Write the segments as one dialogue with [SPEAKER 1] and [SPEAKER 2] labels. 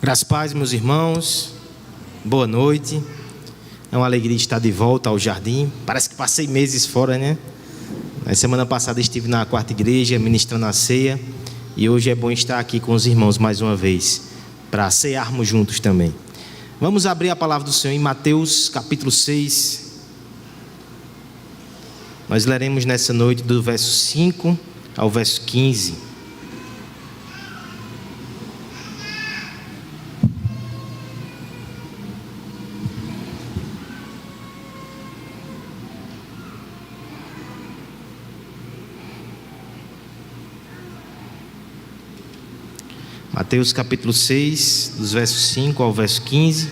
[SPEAKER 1] Graças a paz, meus irmãos, boa noite. É uma alegria estar de volta ao jardim. Parece que passei meses fora, né? Na semana passada estive na quarta igreja ministrando a ceia, e hoje é bom estar aqui com os irmãos mais uma vez, para cearmos juntos também. Vamos abrir a palavra do Senhor em Mateus capítulo 6. Nós leremos nessa noite do verso 5 ao verso 15. Mateus capítulo 6, dos versos 5 ao verso 15.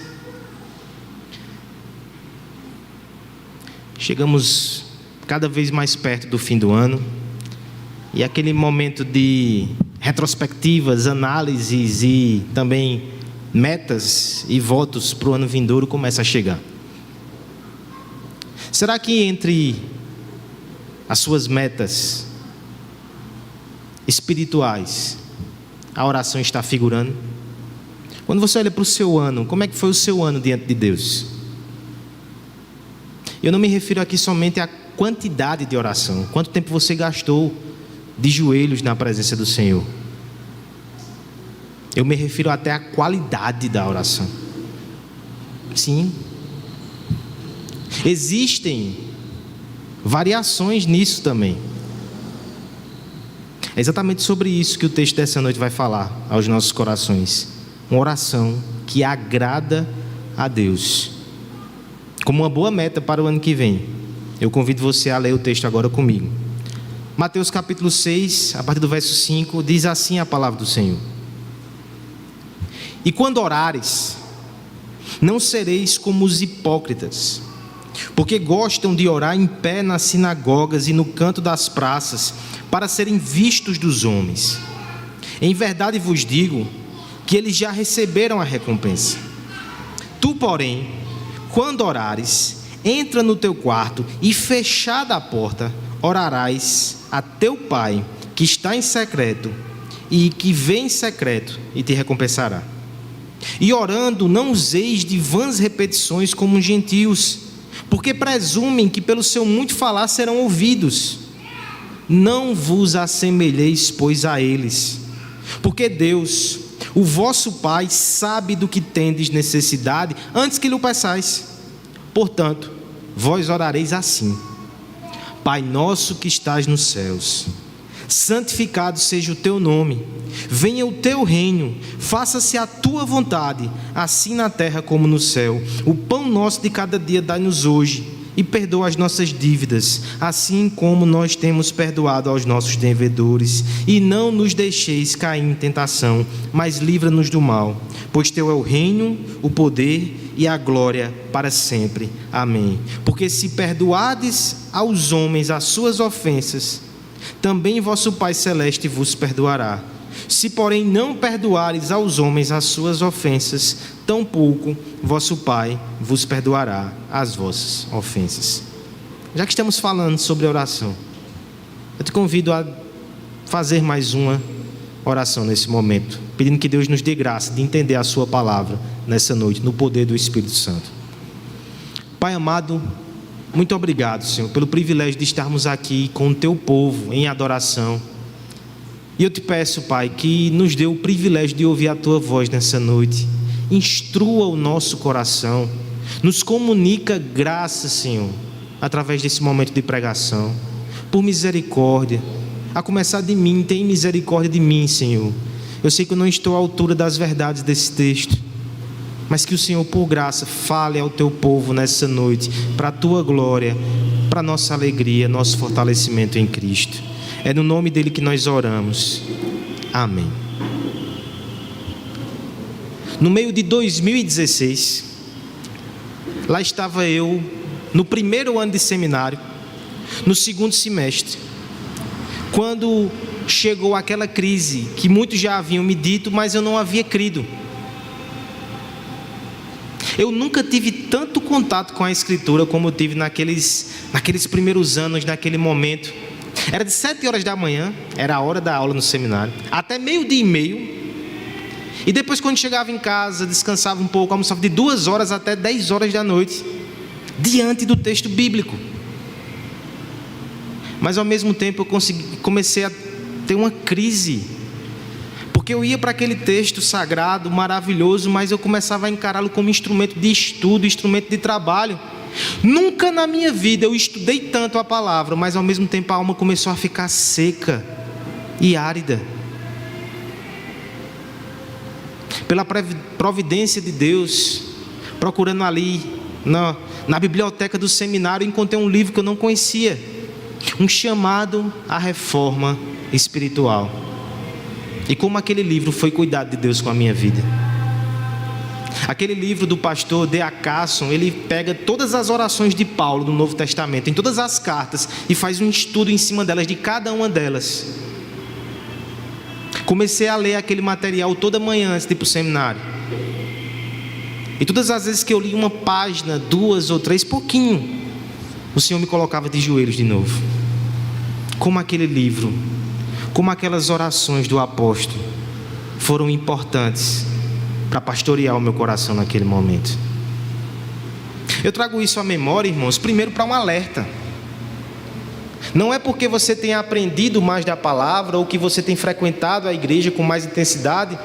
[SPEAKER 1] Chegamos cada vez mais perto do fim do ano, e aquele momento de retrospectivas, análises e também metas e votos para o ano vindouro começa a chegar. Será que entre as suas metas espirituais a oração está figurando? Quando você olha para o seu ano, como é que foi o seu ano diante de Deus? Eu não me refiro aqui somente à quantidade de oração, quanto tempo você gastou de joelhos na presença do Senhor. Eu me refiro até à qualidade da oração. Sim, existem variações nisso também. É exatamente sobre isso que o texto dessa noite vai falar aos nossos corações. Uma oração que agrada a Deus, como uma boa meta para o ano que vem. Eu convido você a ler o texto agora comigo. Mateus capítulo 6, a partir do verso 5, diz assim a palavra do Senhor: E quando orares, não sereis como os hipócritas, porque gostam de orar em pé nas sinagogas e no canto das praças, para serem vistos dos homens. Em verdade vos digo que eles já receberam a recompensa. Tu, porém, quando orares, entra no teu quarto e, fechada a porta, orarás a teu Pai que está em secreto, e que vê em secreto e te recompensará. E orando, não useis de vãs repetições como os gentios, porque presumem que pelo seu muito falar serão ouvidos. Não vos assemelheis, pois, a eles, porque Deus, o vosso Pai, sabe do que tendes necessidade antes que lhe o peçais. Portanto, vós orareis assim: Pai nosso que estás nos céus, santificado seja o teu nome, venha o teu reino, faça-se a tua vontade, assim na terra como no céu. O pão nosso de cada dia dai-nos hoje, e perdoa as nossas dívidas, assim como nós temos perdoado aos nossos devedores. E não nos deixeis cair em tentação, mas livra-nos do mal. Pois teu é o reino, o poder e a glória para sempre. Amém. Porque se perdoardes aos homens as suas ofensas, também vosso Pai Celeste vos perdoará. Se, porém, não perdoares aos homens as suas ofensas, tampouco vosso Pai vos perdoará as vossas ofensas. Já que estamos falando sobre oração, eu te convido a fazer mais uma oração nesse momento, pedindo que Deus nos dê graça de entender a sua palavra nessa noite, no poder do Espírito Santo. Pai amado, muito obrigado, Senhor, pelo privilégio de estarmos aqui com o teu povo em adoração. E eu te peço, Pai, que nos dê o privilégio de ouvir a tua voz nessa noite. Instrua o nosso coração, nos comunica graça, Senhor, através desse momento de pregação. Por misericórdia, a começar de mim, tem misericórdia de mim, Senhor. Eu sei que eu não estou à altura das verdades desse texto, mas que o Senhor, por graça, fale ao teu povo nessa noite, para a tua glória, para a nossa alegria, nosso fortalecimento em Cristo. É no nome dele que nós oramos. Amém. No meio de 2016, lá estava eu, no primeiro ano de seminário, no segundo semestre, quando chegou aquela crise que muitos já haviam me dito, mas eu não havia crido. Eu nunca tive tanto contato com a Escritura como eu tive naqueles primeiros anos, naquele momento. Era de 7 horas da manhã, era a hora da aula no seminário, até 12:30. E depois, quando chegava em casa, descansava um pouco, almoçava de 2 horas até 10 horas da noite, diante do texto bíblico. Mas ao mesmo tempo eu comecei a ter uma crise, porque eu ia para aquele texto sagrado, maravilhoso, mas eu começava a encará-lo como instrumento de estudo, instrumento de trabalho. Nunca na minha vida eu estudei tanto a palavra, mas ao mesmo tempo a alma começou a ficar seca e árida. Pela providência de Deus, procurando ali na biblioteca do seminário, encontrei um livro que eu não conhecia, um chamado à reforma espiritual. E como aquele livro foi cuidado de Deus com a minha vida. Aquele livro do pastor D.A. Carson, ele pega todas as orações de Paulo do Novo Testamento, em todas as cartas, e faz um estudo em cima delas, de cada uma delas. Comecei a ler aquele material toda manhã antes de ir para o seminário. E todas as vezes que eu li uma página, 2 ou 3, pouquinho, o Senhor me colocava de joelhos de novo. Como aquele livro, como aquelas orações do apóstolo foram importantes para pastorear o meu coração naquele momento. Eu trago isso à memória, irmãos, primeiro para um alerta. Não é porque você tem aprendido mais da palavra ou que você tem frequentado a igreja com mais intensidade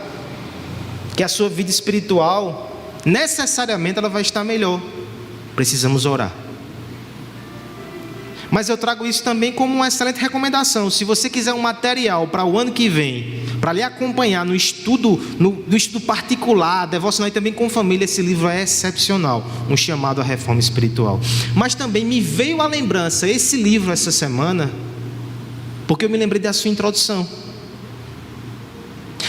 [SPEAKER 1] que a sua vida espiritual necessariamente ela vai estar melhor. Precisamos orar. Mas eu trago isso também como uma excelente recomendação. Se você quiser um material para o ano que vem, para lhe acompanhar no estudo particular, devocional e também com família, esse livro é excepcional, um chamado à reforma espiritual. Mas também me veio à lembrança esse livro essa semana, porque eu me lembrei da sua introdução.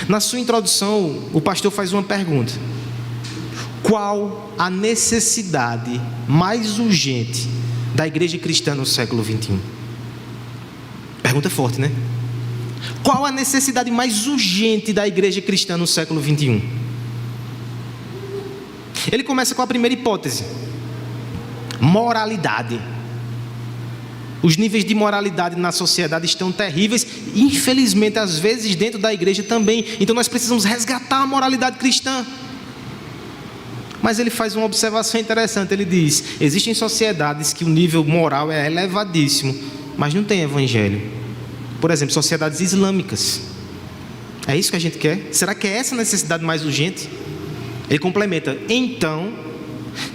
[SPEAKER 1] Na sua introdução, o pastor faz uma pergunta: qual a necessidade mais urgente da igreja cristã no século 21? Pergunta forte, né? Qual a necessidade mais urgente da igreja cristã no século 21? Ele começa com a primeira hipótese: moralidade. Os níveis de moralidade na sociedade estão terríveis, e infelizmente às vezes dentro da igreja também. Então nós precisamos resgatar a moralidade cristã. Mas ele faz uma observação interessante. Ele diz: existem sociedades que o nível moral é elevadíssimo, mas não tem evangelho. Por exemplo, sociedades islâmicas. É isso que a gente quer? Será que é essa a necessidade mais urgente? Ele complementa: então,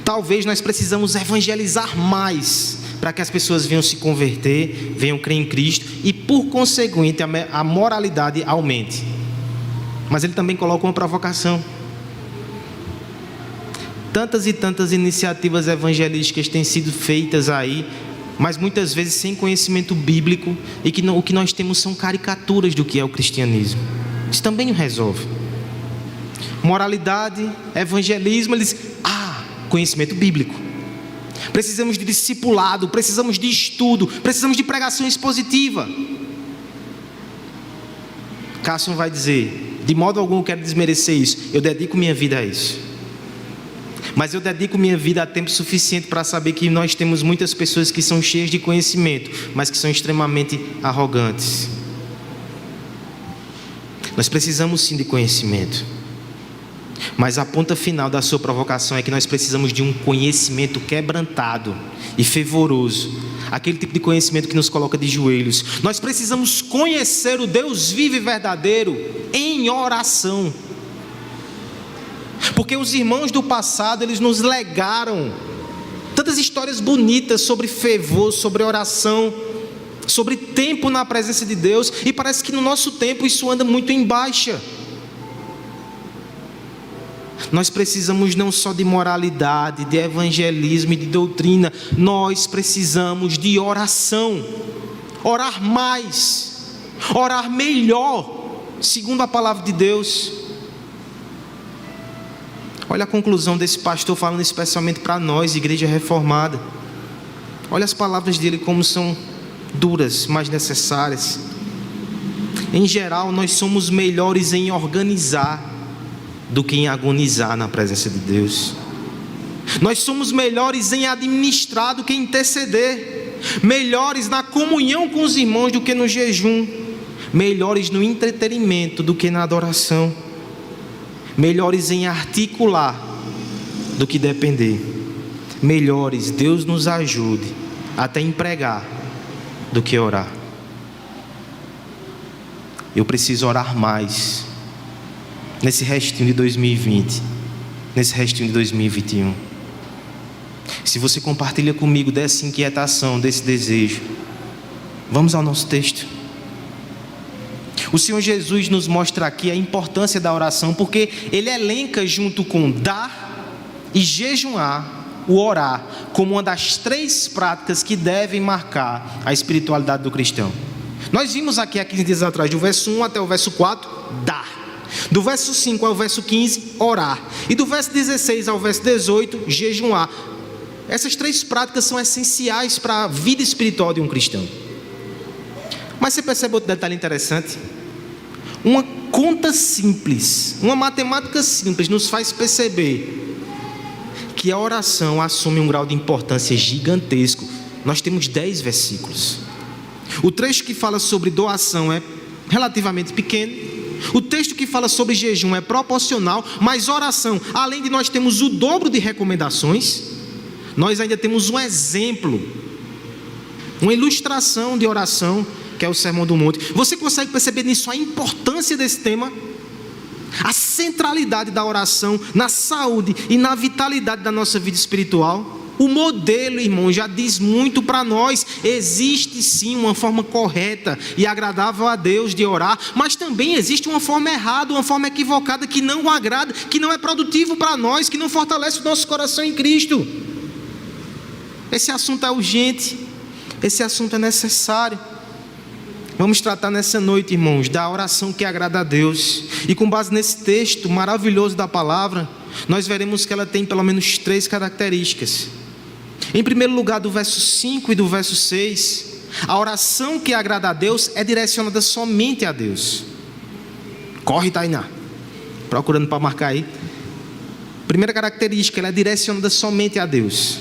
[SPEAKER 1] talvez nós precisamos evangelizar mais, para que as pessoas venham se converter, venham crer em Cristo, e por conseguinte a moralidade aumente. Mas ele também coloca uma provocação. Tantas e tantas iniciativas evangelísticas têm sido feitas aí, mas muitas vezes sem conhecimento bíblico, e que o que nós temos são caricaturas do que é o cristianismo. Isso também não resolve. Moralidade, evangelismo, eles conhecimento bíblico. Precisamos de discipulado, precisamos de estudo, precisamos de pregação expositiva. Cássio vai dizer: de modo algum eu quero desmerecer isso, eu dedico minha vida a isso. Mas eu dedico minha vida a tempo suficiente para saber que nós temos muitas pessoas que são cheias de conhecimento, mas que são extremamente arrogantes. Nós precisamos sim de conhecimento, mas a ponta final da sua provocação é que nós precisamos de um conhecimento quebrantado e fervoroso, aquele tipo de conhecimento que nos coloca de joelhos. Nós precisamos conhecer o Deus vivo e verdadeiro em oração. Porque os irmãos do passado, eles nos legaram tantas histórias bonitas sobre fervor, sobre oração, sobre tempo na presença de Deus, e parece que no nosso tempo isso anda muito em baixa. Nós precisamos não só de moralidade, de evangelismo e de doutrina, nós precisamos de oração. Orar mais, orar melhor, segundo a palavra de Deus. Olha a conclusão desse pastor falando especialmente para nós, igreja reformada. Olha as palavras dele como são duras, mas necessárias. Em geral, nós somos melhores em organizar do que em agonizar na presença de Deus. Nós somos melhores em administrar do que em interceder. melhores na comunhão com os irmãos do que no jejum, melhores no entretenimento do que na adoração, melhores em articular do que depender, melhores, Deus nos ajude, até em pregar do que orar. Eu preciso orar mais nesse restinho de 2020, nesse restinho de 2021. Se você compartilha comigo dessa inquietação, desse desejo, vamos ao nosso texto. O Senhor Jesus nos mostra aqui a importância da oração, porque Ele elenca junto com dar e jejuar, o orar, como uma das 3 práticas que devem marcar a espiritualidade do cristão. Nós vimos aqui há 15 dias atrás, do verso 1 até o verso 4, dar. Do verso 5 ao verso 15, orar. E do verso 16 ao verso 18, jejuar. Essas 3 práticas são essenciais para a vida espiritual de um cristão. Mas você percebe outro detalhe interessante? Uma conta simples, uma matemática simples nos faz perceber que a oração assume um grau de importância gigantesco. Nós temos 10 versículos. O trecho que fala sobre doação é relativamente pequeno. O texto que fala sobre jejum é proporcional, mas oração, além de nós termos o dobro de recomendações, nós ainda temos um exemplo, uma ilustração de oração, que é o Sermão do Monte. Você consegue perceber nisso a importância desse tema? A centralidade da oração na saúde e na vitalidade da nossa vida espiritual? O modelo, irmão, já diz muito para nós. Existe sim uma forma correta e agradável a Deus de orar, mas também existe uma forma errada, uma forma equivocada que não o agrada, que não é produtivo para nós, que não fortalece o nosso coração em Cristo. Esse assunto é urgente, esse assunto é necessário. Vamos tratar nessa noite, irmãos, da oração que agrada a Deus. E com base nesse texto maravilhoso da palavra, nós veremos que ela tem pelo menos 3 características. Em primeiro lugar, do verso 5 e do verso 6, a oração que agrada a Deus é direcionada somente a Deus. Corre, Tainá, procurando para marcar aí. Primeira característica, ela é direcionada somente a Deus.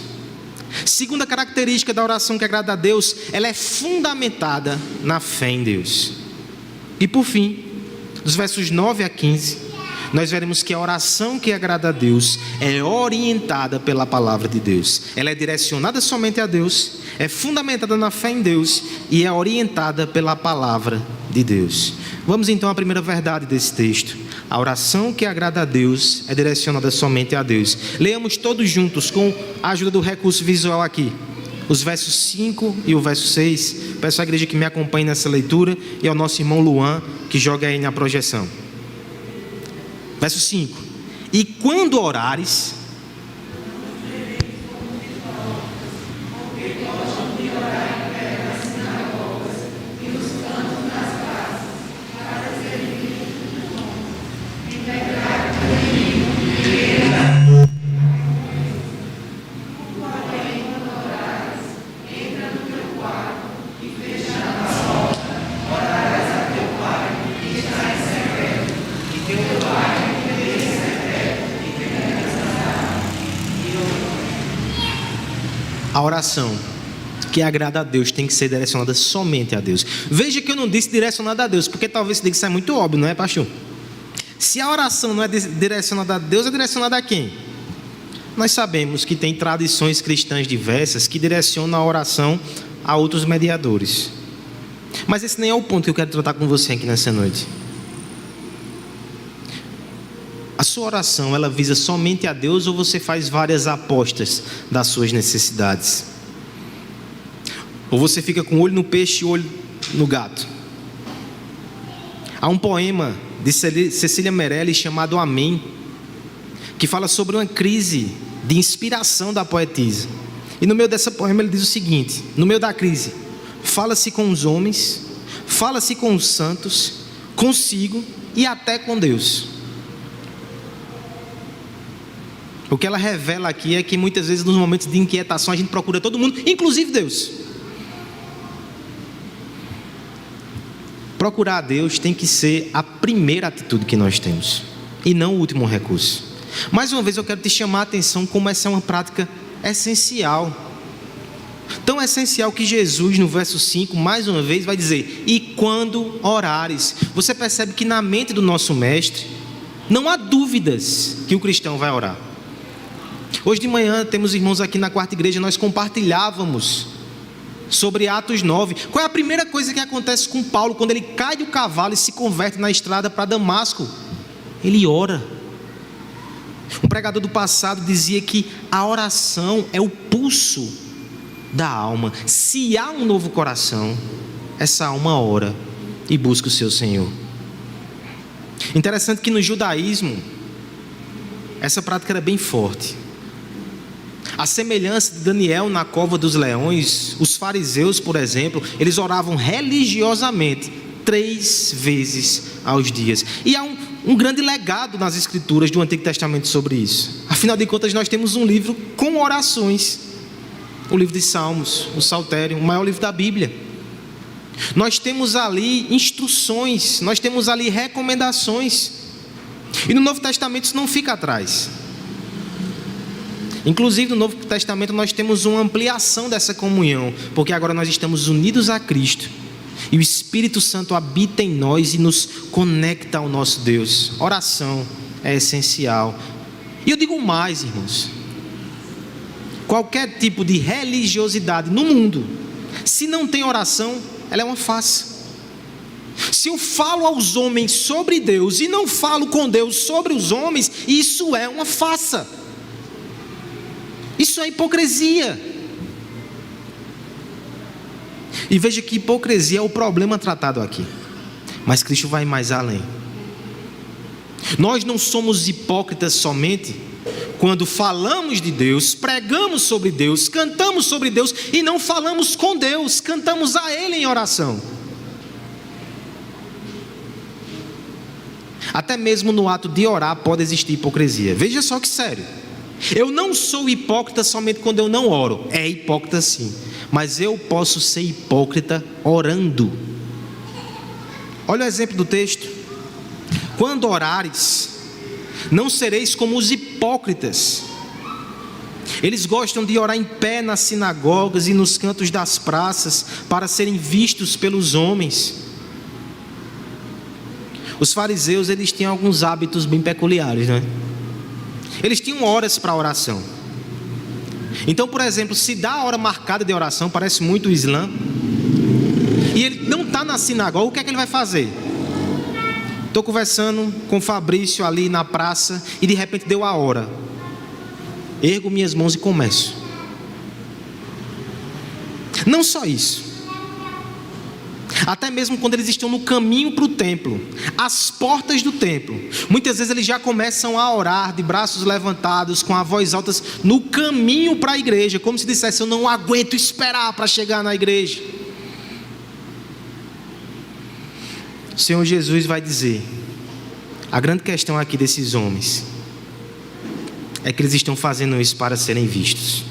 [SPEAKER 1] Segunda característica da oração que agrada a Deus, ela é fundamentada na fé em Deus. E por fim, dos versos 9 a 15, nós veremos que a oração que agrada a Deus é orientada pela palavra de Deus. Ela é direcionada somente a Deus, é fundamentada na fé em Deus e é orientada pela palavra de Deus. Vamos então à primeira verdade desse texto. A oração que agrada a Deus é direcionada somente a Deus. Leamos todos juntos com a ajuda do recurso visual aqui, os versos 5 e o verso 6. Peço à igreja que me acompanhe nessa leitura e ao nosso irmão Luan, que joga aí na projeção. Verso 5: E quando orares, a oração que agrada a Deus tem que ser direcionada somente a Deus. Veja que eu não disse direcionada a Deus, porque talvez você diga que isso é muito óbvio, não é, pastor? Se a oração não é direcionada a Deus, é direcionada a quem? Nós sabemos que tem tradições cristãs diversas que direcionam a oração a outros mediadores. Mas esse nem é o ponto que eu quero tratar com você aqui nessa noite. A sua oração, ela visa somente a Deus ou você faz várias apostas das suas necessidades? Ou você fica com o olho no peixe e o olho no gato? Há um poema de Cecília Meirelles chamado Amém, que fala sobre uma crise de inspiração da poetisa. E no meio dessa poema ele diz o seguinte: no meio da crise, fala-se com os homens, fala-se com os santos, consigo e até com Deus. O que ela revela aqui é que muitas vezes nos momentos de inquietação a gente procura todo mundo, inclusive Deus. Procurar a Deus tem que ser a primeira atitude que nós temos e não o último recurso. Mais uma vez eu quero te chamar a atenção como essa é uma prática essencial. Tão essencial que Jesus, no verso 5, mais uma vez vai dizer: e quando orares. Você percebe que na mente do nosso mestre não há dúvidas que o cristão vai orar. Hoje de manhã temos irmãos aqui na quarta igreja, nós compartilhávamos sobre Atos 9. Qual é a primeira coisa que acontece com Paulo quando ele cai do cavalo e se converte na estrada para Damasco? Ele ora. Um pregador do passado dizia que a oração é o pulso da alma. Se há um novo coração, essa alma ora e busca o seu Senhor. Interessante que no judaísmo essa prática era bem forte. A semelhança de Daniel na cova dos leões, os fariseus, por exemplo, eles oravam religiosamente 3 vezes aos dias. E há um grande legado nas escrituras do Antigo Testamento sobre isso. Afinal de contas, nós temos um livro com orações, o livro de Salmos, o Saltério, o maior livro da Bíblia. Nós temos ali instruções, nós temos ali recomendações. E no Novo Testamento isso não fica atrás. Inclusive no Novo Testamento nós temos uma ampliação dessa comunhão, porque agora nós estamos unidos a Cristo e o Espírito Santo habita em nós e nos conecta ao nosso Deus. Oração é essencial. E eu digo mais, irmãos: qualquer tipo de religiosidade no mundo, se não tem oração, ela é uma farsa. Se eu falo aos homens sobre Deus e não falo com Deus sobre os homens, isso é uma farsa. Isso é hipocrisia. E veja que hipocrisia é o problema tratado aqui. Mas Cristo vai mais além. Nós não somos hipócritas somente quando falamos de Deus, pregamos sobre Deus, cantamos sobre Deus e não falamos com Deus, cantamos a Ele em oração. Até mesmo no ato de orar pode existir hipocrisia. Veja só que sério. Eu não sou hipócrita somente quando eu não oro. É hipócrita sim. Mas eu posso ser hipócrita orando. Olha o exemplo do texto. Quando orares, não sereis como os hipócritas. Eles gostam de orar em pé nas sinagogas e nos cantos das praças, para serem vistos pelos homens. Os fariseus, eles tinham alguns hábitos bem peculiares, né? Eles tinham horas para oração. Então, por exemplo, se dá a hora marcada de oração, parece muito o Islã, e ele não está na sinagoga, o que é que ele vai fazer? Estou conversando com o Fabrício ali na praça e de repente deu a hora. Ergo minhas mãos e começo. Não só isso. Até mesmo quando eles estão no caminho para o templo, às portas do templo, muitas vezes eles já começam a orar de braços levantados, com a voz alta, no caminho para a igreja, como se dissesse: eu não aguento esperar para chegar na igreja. O Senhor Jesus vai dizer: a grande questão aqui desses homens é que eles estão fazendo isso para serem vistos.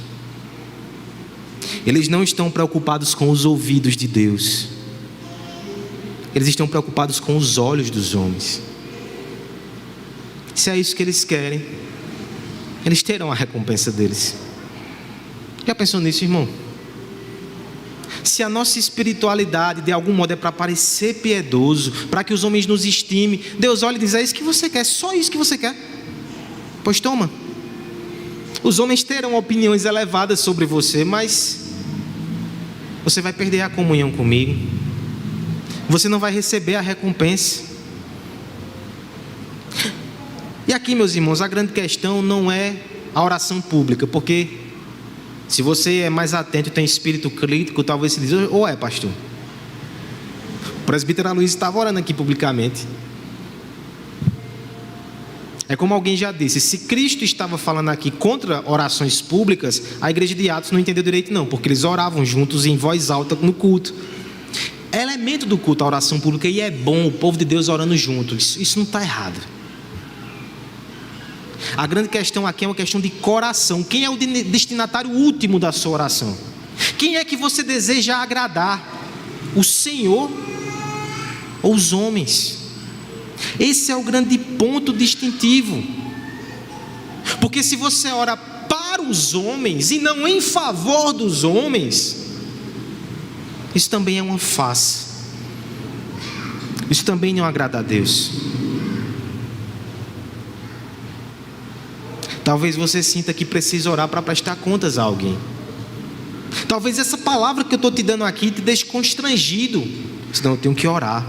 [SPEAKER 1] Eles não estão preocupados com os ouvidos de Deus. Eles estão preocupados com os olhos dos homens. Se é isso que eles querem, eles terão a recompensa deles. Já pensou nisso, irmão? Se a nossa espiritualidade de algum modo é para parecer piedoso, para que os homens nos estimem, Deus olha e diz: é isso que você quer, só isso que você quer? Pois toma. Os homens terão opiniões elevadas sobre você, mas você vai perder a comunhão comigo. Você não vai receber a recompensa. E aqui, meus irmãos, a grande questão não é a oração pública, porque se você é mais atento e tem espírito crítico, talvez você diz: ou é, pastor? O presbítero Luiz estava orando aqui publicamente. É como alguém já disse: se Cristo estava falando aqui contra orações públicas, a igreja de Atos não entendeu direito não, porque eles oravam juntos em voz alta no culto. É elemento do culto a oração pública e é bom o povo de Deus orando junto. Isso não está errado. A grande questão aqui é uma questão de coração. Quem é o destinatário último da sua oração? Quem é que você deseja agradar? O Senhor ou os homens? Esse é o grande ponto distintivo. Porque se você ora para os homens e não em favor dos homens, isso também é uma farsa. Isso também não agrada a Deus. Talvez você sinta que precisa orar para prestar contas a alguém. Talvez essa palavra que eu estou te dando aqui te deixe constrangido. Senão eu tenho que orar.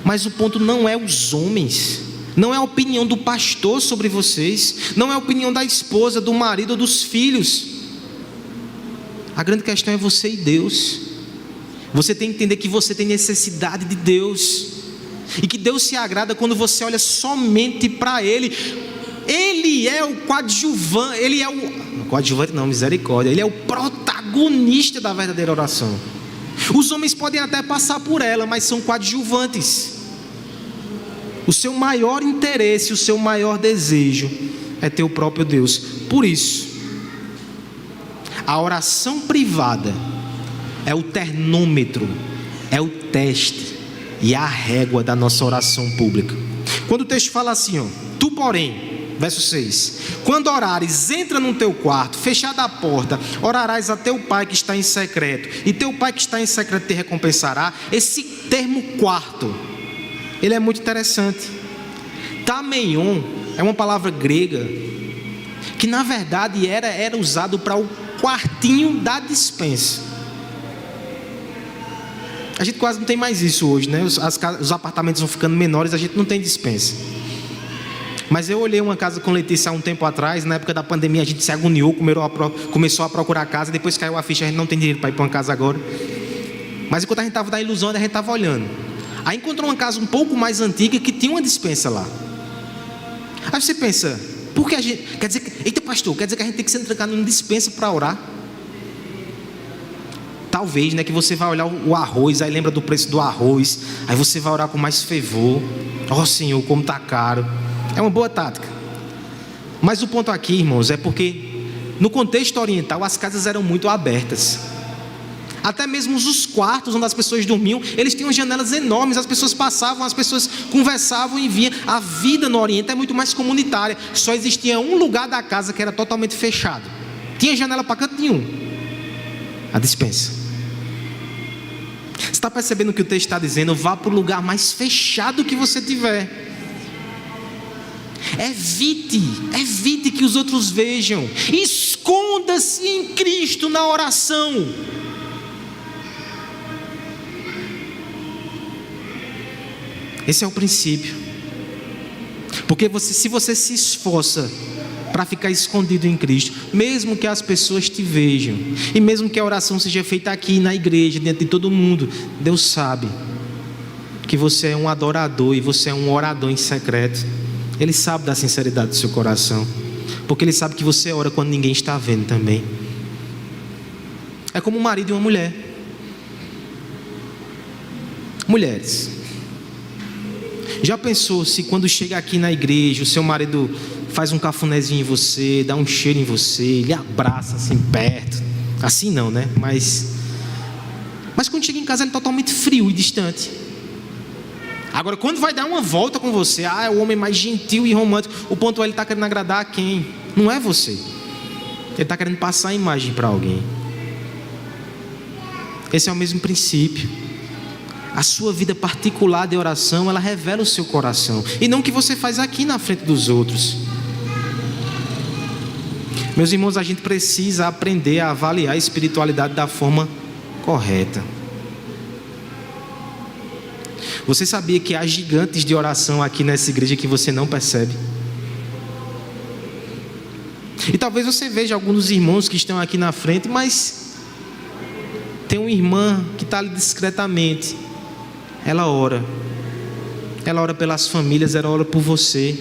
[SPEAKER 1] Mas o ponto não é os homens, não é a opinião do pastor sobre vocês, não é a opinião da esposa, do marido ou dos filhos. A grande questão é você e Deus. Você tem que entender que você tem necessidade de Deus, e que Deus se agrada quando você olha somente para Ele. Ele é o coadjuvante, Ele é o coadjuvante não, misericórdia, Ele é o protagonista da verdadeira oração. Os homens podem até passar por ela, mas são coadjuvantes. O seu maior interesse, o seu maior desejo é ter o próprio Deus. Por isso, a oração privada é o termômetro, é o teste e a régua da nossa oração pública. Quando o texto fala assim, tu porém, verso 6, quando orares, entra no teu quarto, fechada a porta, orarás a teu pai que está em secreto, e teu pai que está em secreto te recompensará. Esse termo quarto, ele é muito interessante. Tameion é uma palavra grega que na verdade era usado para o quartinho da despensa. A gente quase não tem mais isso hoje, né? Os apartamentos vão ficando menores, a gente não tem despensa. Mas eu olhei uma casa com Letícia há um tempo atrás. Na época da pandemia a gente se agoniou, começou a procurar casa. Depois caiu a ficha, a gente não tem dinheiro para ir para uma casa agora. Mas enquanto a gente estava da ilusão, a gente estava olhando. Aí encontrou uma casa um pouco mais antiga que tinha uma despensa lá. Aí você pensa, por que a gente... Quer dizer, eita pastor, quer dizer que a gente tem que se trancar numa despensa para orar? Talvez, né, que você vai olhar o arroz, aí lembra do preço do arroz, aí você vai orar com mais fervor. Ó Senhor, como está caro. É uma boa tática. Mas o ponto aqui, irmãos, é porque no contexto oriental as casas eram muito abertas. Até mesmo os quartos onde as pessoas dormiam, eles tinham janelas enormes, as pessoas passavam, as pessoas conversavam e vinham. A vida no Oriente é muito mais comunitária. Só existia um lugar da casa que era totalmente fechado. Tinha janela para canto nenhum. A despensa. Você está percebendo o que o texto está dizendo? Vá para o lugar mais fechado que você tiver. Evite que os outros vejam. Esconda-se em Cristo na oração. Esse é o princípio. Porque se você se esforça para ficar escondido em Cristo, mesmo que as pessoas te vejam, e mesmo que a oração seja feita aqui na igreja, diante de todo mundo, Deus sabe que você é um adorador e você é um orador em secreto. Ele sabe da sinceridade do seu coração, porque Ele sabe que você ora quando ninguém está vendo também. É como um marido e uma mulher. Mulheres, já pensou se quando chega aqui na igreja, o seu marido faz um cafunézinho em você, dá um cheiro em você, lhe abraça assim perto? Assim não, né? Mas quando chega em casa ele é totalmente frio e distante. Agora quando vai dar uma volta com você, é o homem mais gentil e romântico. O ponto é, ele está querendo agradar a quem? Não é você. Ele está querendo passar a imagem para alguém. Esse é o mesmo princípio. A sua vida particular de oração, ela revela o seu coração, e não o que você faz aqui na frente dos outros. Meus irmãos, a gente precisa aprender a avaliar a espiritualidade da forma correta. Você sabia que há gigantes de oração aqui nessa igreja que você não percebe? E talvez você veja alguns dos irmãos que estão aqui na frente, mas tem uma irmã que está ali discretamente. Ela ora pelas famílias, ela ora por você.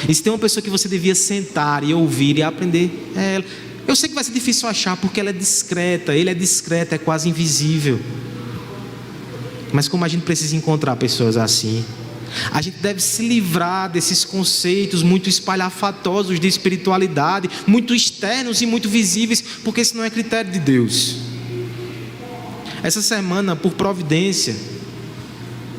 [SPEAKER 1] E se tem uma pessoa que você devia sentar e ouvir e aprender, é ela. Eu sei que vai ser difícil achar, porque ela é discreta, ele é discreto, é quase invisível. Mas como a gente precisa encontrar pessoas assim, a gente deve se livrar desses conceitos muito espalhafatosos de espiritualidade, muito externos e muito visíveis, porque isso não é critério de Deus. Essa semana, por providência,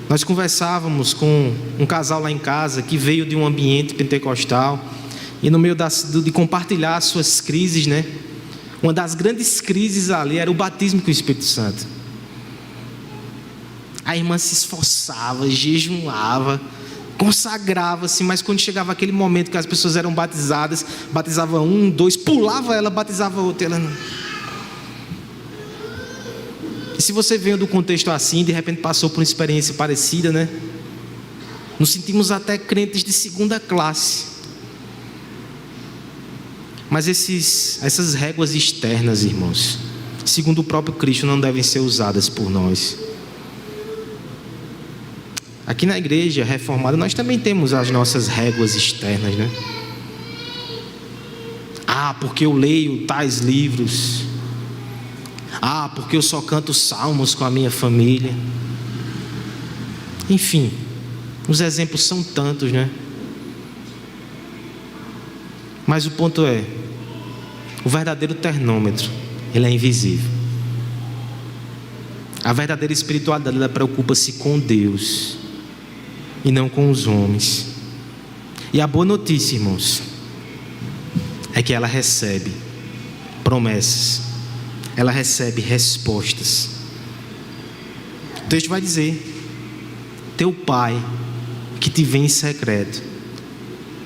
[SPEAKER 1] nós conversávamos com um casal lá em casa que veio de um ambiente pentecostal, E no meio de compartilhar as suas crises, né? Uma das grandes crises ali era o batismo com o Espírito Santo. A irmã se esforçava, jejuava, consagrava-se, mas quando chegava aquele momento que as pessoas eram batizadas, batizava um, dois, pulava ela, batizava outro, ela não. E se você veio do contexto assim, de repente passou por uma experiência parecida, né? Nos sentimos até crentes de segunda classe. Mas essas réguas externas, irmãos, segundo o próprio Cristo, não devem ser usadas por nós. Aqui na igreja reformada nós também temos as nossas réguas externas, né? Porque eu leio tais livros. Porque eu só canto salmos com a minha família. Enfim, os exemplos são tantos, né? Mas o ponto é, o verdadeiro termômetro, ele é invisível. A verdadeira espiritualidade, ela preocupa-se com Deus e não com os homens. E a boa notícia, irmãos, é que ela recebe promessas, ela recebe respostas. O texto vai dizer: teu Pai que te vê em secreto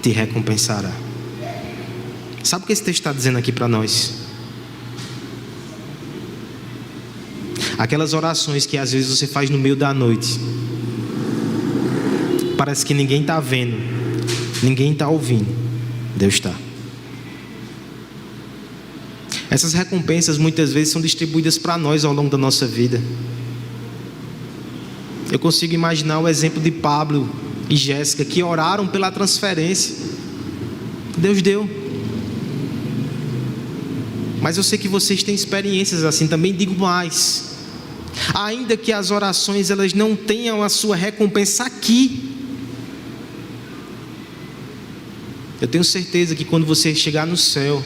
[SPEAKER 1] te recompensará. Sabe o que esse texto está dizendo aqui para nós? Aquelas orações que às vezes você faz no meio da noite, parece que ninguém está vendo, ninguém está ouvindo, Deus está. Essas recompensas muitas vezes são distribuídas para nós ao longo da nossa vida. Eu consigo imaginar o exemplo de Pablo e Jéssica, que oraram pela transferência. Deus deu. Mas eu sei que vocês têm experiências assim. Também digo mais: ainda que as orações elas não tenham a sua recompensa aqui, eu tenho certeza que quando você chegar no céu,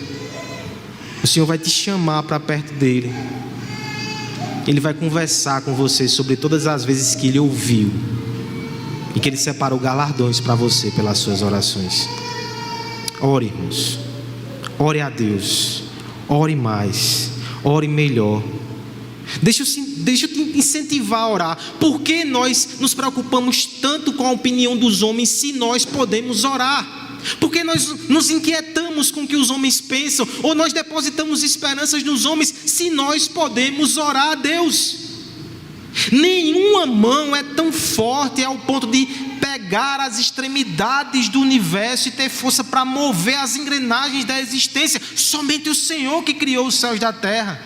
[SPEAKER 1] o Senhor vai te chamar para perto dele. Ele vai conversar com você sobre todas as vezes que ele ouviu e que ele separou galardões para você pelas suas orações. Ore, irmãos. Ore a Deus. Ore mais. Ore melhor. Deixa eu te incentivar a orar. Por que nós nos preocupamos tanto com a opinião dos homens se nós podemos orar? Por que nós nos inquietamos com o que os homens pensam? Ou nós depositamos esperanças nos homens se nós podemos orar a Deus? Nenhuma mão é tão forte ao ponto de pegar as extremidades do universo e ter força para mover as engrenagens da existência. Somente o Senhor que criou os céus da terra.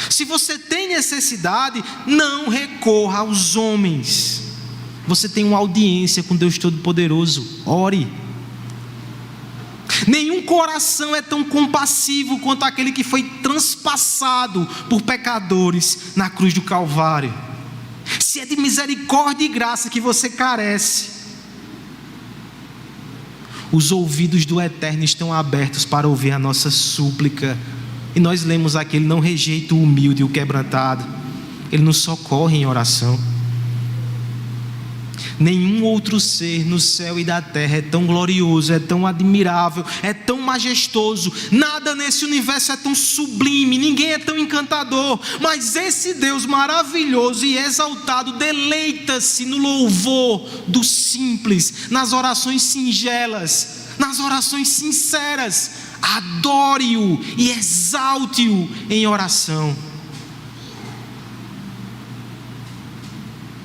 [SPEAKER 1] Se você tem necessidade, não recorra aos homens. Você tem uma audiência com Deus Todo-Poderoso. Ore. Nenhum coração é tão compassivo quanto aquele que foi transpassado por pecadores na cruz do Calvário. Se é de misericórdia e graça que você carece, os ouvidos do Eterno estão abertos para ouvir a nossa súplica. E nós lemos aqui: ele não rejeita o humilde e o quebrantado, ele nos socorre em oração. Nenhum outro ser no céu e da terra é tão glorioso, é tão admirável, é tão majestoso. Nada nesse universo é tão sublime, ninguém é tão encantador. Mas esse Deus maravilhoso e exaltado deleita-se no louvor do simples, nas orações singelas, nas orações sinceras. Adore-o e exalte-o em oração.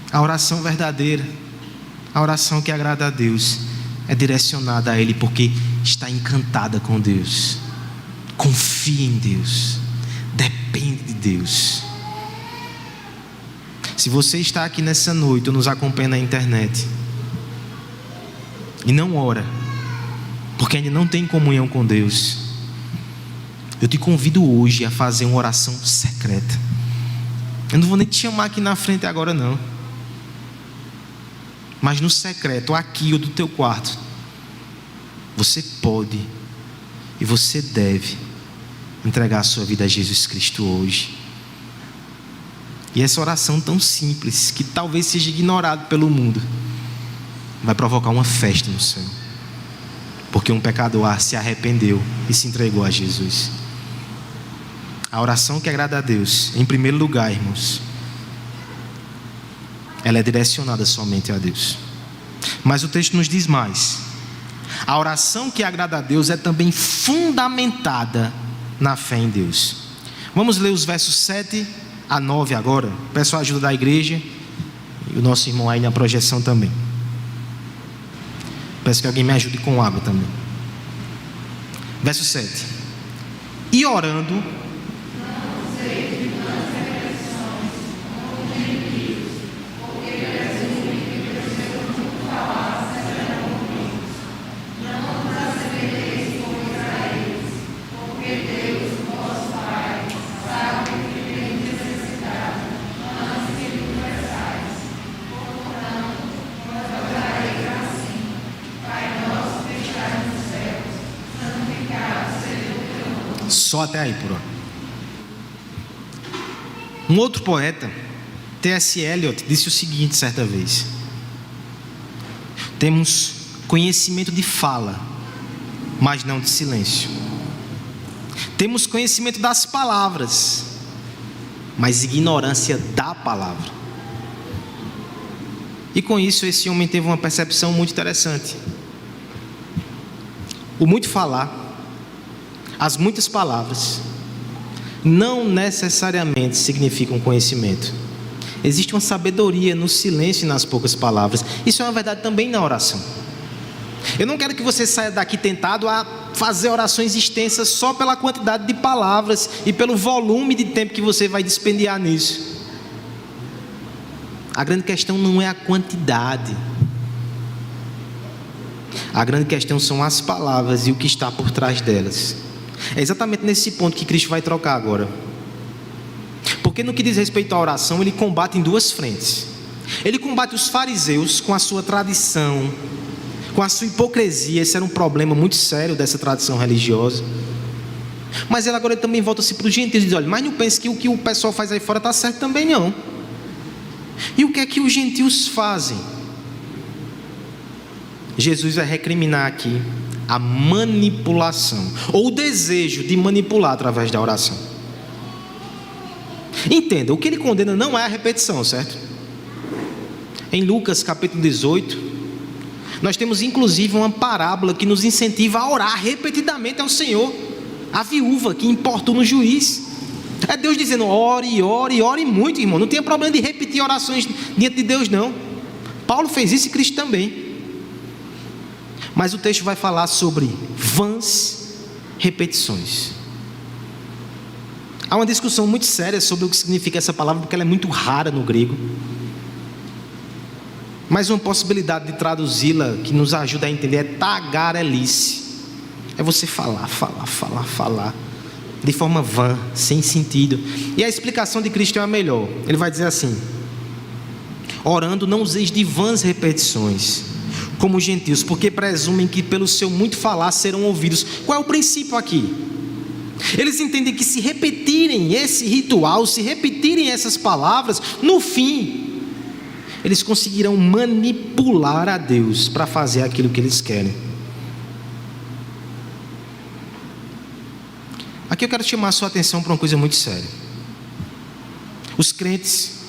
[SPEAKER 1] A oração verdadeira, a oração que agrada a Deus, é direcionada a Ele porque está encantada com Deus. Confia em Deus, depende de Deus. Se você está aqui nessa noite ou nos acompanha na internet e não ora, porque ainda não tem comunhão com Deus, eu te convido hoje a fazer uma oração secreta. Eu não vou nem te chamar aqui na frente agora não, mas no secreto, aqui ou do teu quarto, você pode e você deve entregar a sua vida a Jesus Cristo hoje. E essa oração tão simples, que talvez seja ignorada pelo mundo, vai provocar uma festa no céu. Porque um pecador se arrependeu e se entregou a Jesus. A oração que agrada a Deus, em primeiro lugar, irmãos, ela é direcionada somente a Deus. Mas o texto nos diz mais. A oração que agrada a Deus é também fundamentada na fé em Deus. Vamos ler os versos 7 a 9 agora. Peço a ajuda da igreja e o nosso irmão aí na projeção também. Peço que alguém me ajude com água também. Verso 7. E orando, só até aí por hora. Um outro poeta, T.S. Eliot, disse o seguinte certa vez: temos conhecimento de fala, mas não de silêncio. Temos conhecimento das palavras, mas ignorância da palavra. E com isso esse homem teve uma percepção muito interessante. O muito falar, as muitas palavras, não necessariamente significam conhecimento. Existe uma sabedoria no silêncio e nas poucas palavras. Isso é uma verdade também na oração. Eu não quero que você saia daqui tentado a fazer orações extensas só pela quantidade de palavras e pelo volume de tempo que você vai despendiar nisso. A grande questão não é a quantidade. A grande questão são as palavras e o que está por trás delas. É exatamente nesse ponto que Cristo vai trocar agora. Porque no que diz respeito à oração, ele combate em duas frentes. Ele combate os fariseus com a sua tradição, com a sua hipocrisia. Esse era um problema muito sério dessa tradição religiosa. Mas ele agora também volta-se para os gentios e diz: olha, mas não pense que o que o pessoal faz aí fora está certo também não. E o que é que os gentios fazem? Jesus vai recriminar aqui a manipulação, ou o desejo de manipular através da oração. Entenda, o que ele condena não é a repetição, certo? Em Lucas capítulo 18, nós temos inclusive uma parábola que nos incentiva a orar repetidamente ao Senhor. A viúva que importuna o juiz. É Deus dizendo: ore, ore, ore muito, irmão. Não tem problema de repetir orações diante de Deus, não. Paulo fez isso e Cristo também. Mas o texto vai falar sobre vãs repetições. Há uma discussão muito séria sobre o que significa essa palavra, porque ela é muito rara no grego. Mas uma possibilidade de traduzi-la que nos ajuda a entender é tagarelice. É você falar, de forma vã, sem sentido. E a explicação de Cristo é a melhor. Ele vai dizer assim: orando, não useis de vãs repetições, como os gentios, porque presumem que pelo seu muito falar serão ouvidos. Qual é o princípio aqui? Eles entendem que se repetirem esse ritual, se repetirem essas palavras, no fim, eles conseguirão manipular a Deus para fazer aquilo que eles querem. Aqui eu quero chamar a sua atenção para uma coisa muito séria. Os crentes,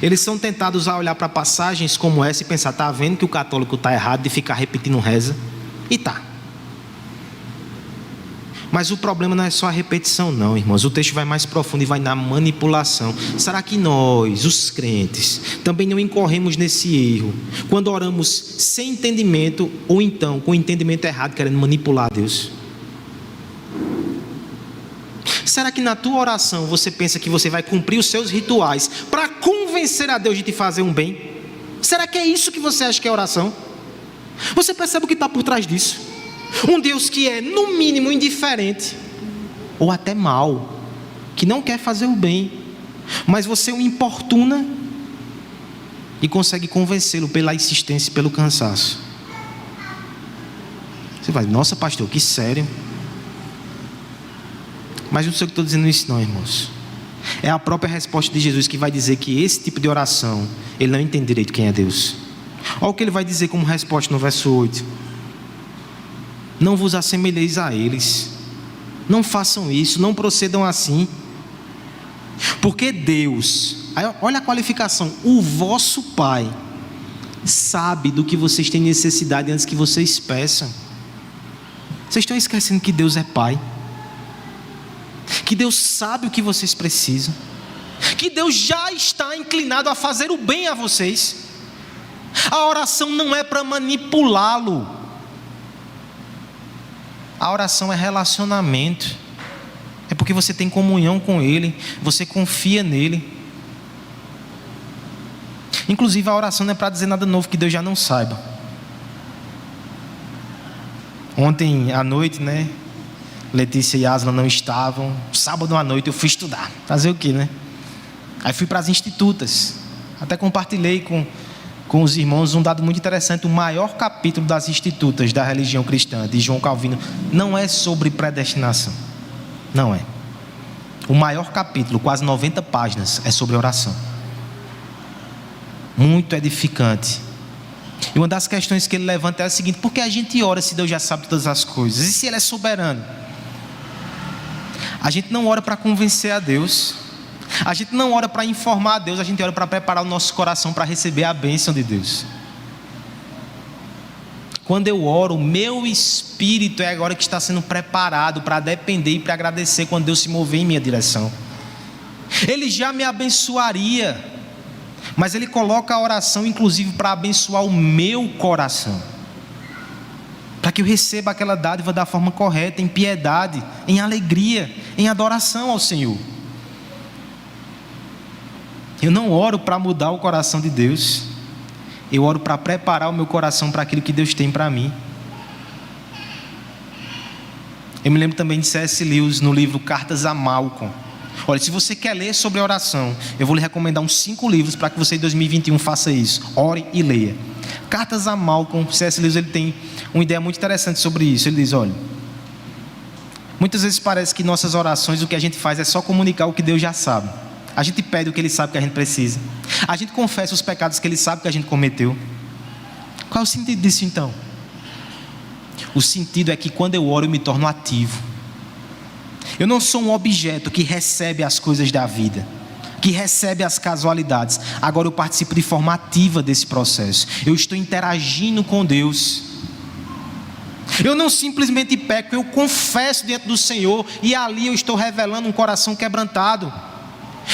[SPEAKER 1] eles são tentados a olhar para passagens como essa e pensar: está vendo que o católico está errado de ficar repetindo reza? E está. Mas o problema não é só a repetição não, irmãos. O texto vai mais profundo e vai na manipulação. Será que nós, os crentes, também não incorremos nesse erro quando oramos sem entendimento, ou então com o entendimento errado, querendo manipular Deus? Será que na tua oração você pensa que você vai cumprir os seus rituais para convencer a Deus de te fazer um bem? Será que é isso que você acha que é oração? Você percebe o que está por trás disso? Um Deus que é no mínimo indiferente, ou até mau, que não quer fazer o bem, mas você o importuna e consegue convencê-lo pela insistência e pelo cansaço. Você vai: nossa pastor, que sério. Mas não sei o que estou dizendo isso não, irmãos. É a própria resposta de Jesus que vai dizer que esse tipo de oração, ele não entende direito quem é Deus. Olha o que ele vai dizer como resposta no verso 8. não vos assemelheis a eles. Não façam isso, não procedam assim. Porque Deus, olha a qualificação, o vosso Pai sabe do que vocês têm necessidade antes que vocês peçam. Vocês estão esquecendo que Deus é Pai, que Deus sabe o que vocês precisam, que Deus já está inclinado a fazer o bem a vocês. A oração não é para manipulá-lo. A oração é relacionamento. É porque você tem comunhão com Ele, você confia nele. Inclusive a oração não é para dizer nada novo que Deus já não saiba. Ontem à noite, Letícia e Aslan não estavam. Sábado à noite eu fui estudar. Fazer o quê, Aí fui para as institutas. Até compartilhei com os irmãos um dado muito interessante. O maior capítulo das institutas da religião cristã, de João Calvino, não é sobre predestinação. Não é. O maior capítulo, quase 90 páginas, é sobre oração. Muito edificante. E uma das questões que ele levanta é a seguinte: por que a gente ora se Deus já sabe todas as coisas? E se Ele é soberano? A gente não ora para convencer a Deus. A gente não ora para informar a Deus. A gente ora para preparar o nosso coração para receber a bênção de Deus. Quando eu oro, o meu espírito é agora que está sendo preparado para depender e para agradecer quando Deus se mover em minha direção. Ele já me abençoaria, mas Ele coloca a oração inclusive para abençoar o meu coração, para que eu receba aquela dádiva da forma correta, em piedade, em alegria, em adoração ao Senhor. Eu não oro para mudar o coração de Deus, eu oro para preparar o meu coração para aquilo que Deus tem para mim. Eu me lembro também de C.S. Lewis no livro Cartas a Malcolm. Olha, se você quer ler sobre oração, eu vou lhe recomendar uns 5 livros para que você em 2021 faça isso. Ore e leia. Cartas a Malcolm, C.S. Lewis, ele tem uma ideia muito interessante sobre isso. Ele diz: olha, muitas vezes parece que nossas orações, o que a gente faz é só comunicar o que Deus já sabe. A gente pede o que Ele sabe que a gente precisa. A gente confessa os pecados que Ele sabe que a gente cometeu. Qual é o sentido disso então? O sentido é que quando eu oro eu me torno ativo. Eu não sou um objeto que recebe as coisas da vida, que recebe as casualidades. Agora eu participo de forma ativa desse processo. Eu estou interagindo com Deus. Eu não simplesmente peco, eu confesso diante do Senhor, e ali eu estou revelando um coração quebrantado.